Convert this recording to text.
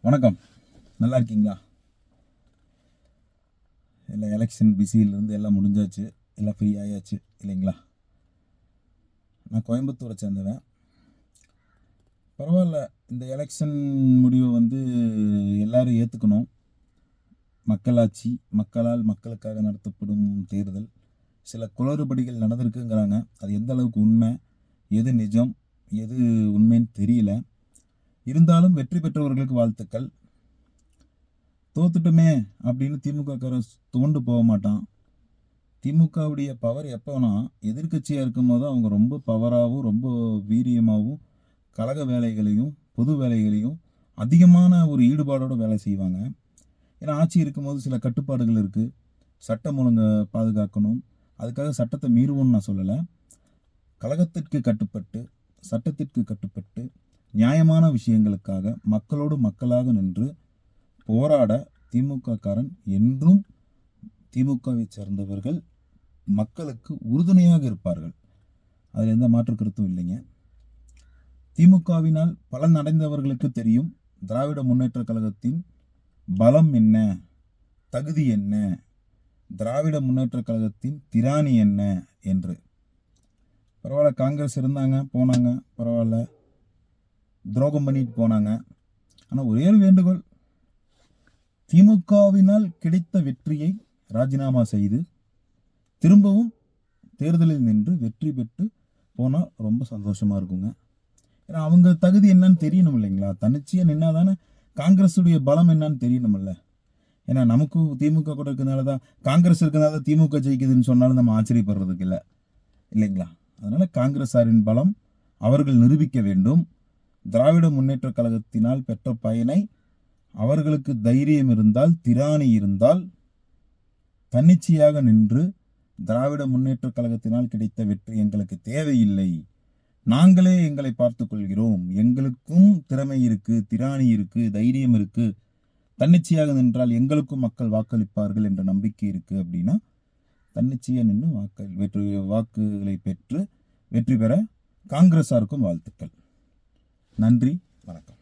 வணக்கம். நல்லா இருக்கீங்களா? எல்லாம் எலெக்ஷன் பிஸியிலேருந்து எல்லாம் முடிஞ்சாச்சு, எல்லாம் ஃப்ரீ ஆயாச்சு இல்லைங்களா? நான் கோயம்புத்தூரை சேர்ந்தவன். பரவாயில்ல, இந்த எலெக்ஷன் முடிவை எல்லாரும் ஏற்றுக்கணும். மக்களாட்சி, மக்களால் மக்களுக்காக நடத்தப்படும் தேர்தல். சில குளறுபடிகள் நடந்திருக்குங்கிறாங்க. அது எந்த அளவுக்கு உண்மை, எது நிஜம், எது உண்மைன்னு தெரியல. இருந்தாலும் வெற்றி பெற்றவர்களுக்கு வாழ்த்துக்கள். தோத்துட்டுமே அப்படின்னு திமுககாரன் துவண்டு போக மாட்டான். திமுகவுடைய பவர் எப்போனா, எதிர்கட்சியாக இருக்கும்போது அவங்க ரொம்ப பவராகவும் ரொம்ப வீரியமாகவும் கழக வேலைகளையும் பொது வேலைகளையும் அதிகமான ஒரு ஈடுபாடோடு வேலை செய்வாங்க. ஏன்னா ஆட்சி இருக்கும்போது சில கட்டுப்பாடுகள் இருக்குது. சட்டம் ஒழுங்கை பாதுகாக்கணும், அதுக்காக சட்டத்தை மீறுவோன்னு நான் சொல்லலை. கழகத்திற்கு கட்டுப்பட்டு, சட்டத்திற்கு கட்டுப்பட்டு, நியாயமான விஷயங்களுக்காக மக்களோடு மக்களாக நின்று போராட திமுககாரன் என்றும், திமுகவை சேர்ந்தவர்கள் மக்களுக்கு உறுதுணையாக இருப்பார்கள். அதில் எந்த மாற்று கருத்தும் இல்லைங்க. திமுகவினால் பலன் அடைந்தவர்களுக்கு தெரியும் திராவிட முன்னேற்ற கழகத்தின் பலம் என்ன, தகுதி என்ன, திராவிட முன்னேற்ற கழகத்தின் திராணி என்ன என்று. பரவாயில்ல, காங்கிரஸ் இருந்தாங்க, போனாங்க, பரவாயில்ல, துரோகம் பண்ணிட்டு போனாங்க. ஆனால் ஒரே ஒரு வேண்டுகோள், திமுகவினால் கிடைத்த வெற்றியை ராஜினாமா செய்து திரும்பவும் தேர்தலில் நின்று வெற்றி பெற்று போனால் ரொம்ப சந்தோஷமாக இருக்குங்க. ஏன்னா அவங்க தகுதி என்னன்னு தெரியணும் இல்லைங்களா? தனிச்சையாக நின்னா தானே காங்கிரஸுடைய பலம் என்னன்னு தெரியணுமில்ல. ஏன்னா நமக்கு திமுக கூட இருக்கிறதுனால தான், காங்கிரஸ் இருக்கிறதுனால திமுக ஜெயிக்குதுன்னு சொன்னாலும் நம்ம ஆச்சரியப்படுறதுக்கு இல்லை இல்லைங்களா? அதனால் காங்கிரஸாரின் பலம் அவர்கள் நிரூபிக்க வேண்டும். திராவிட முன்னேற்ற கழகத்தினால் பெற்ற பயனை அவர்களுக்கு தைரியம் இருந்தால், திராணி இருந்தால், தன்னிச்சையாக நின்று திராவிட முன்னேற்ற கழகத்தினால் கிடைத்த வெற்றி எங்களுக்கு தேவையில்லை, நாங்களே எங்களை பார்த்து கொள்கிறோம், எங்களுக்கும் திறமை இருக்கு, திராணி இருக்கு, தைரியம் இருக்கு, தன்னிச்சையாக நின்றால் எங்களுக்கும் மக்கள் வாக்களிப்பார்கள் என்ற நம்பிக்கை இருக்கு அப்படின்னா தன்னிச்சையாக நின்று வாக்குகளை பெற்று வெற்றி பெற காங்கிரஸாருக்கும் வாழ்த்துக்கள். நன்றி, வணக்கம்.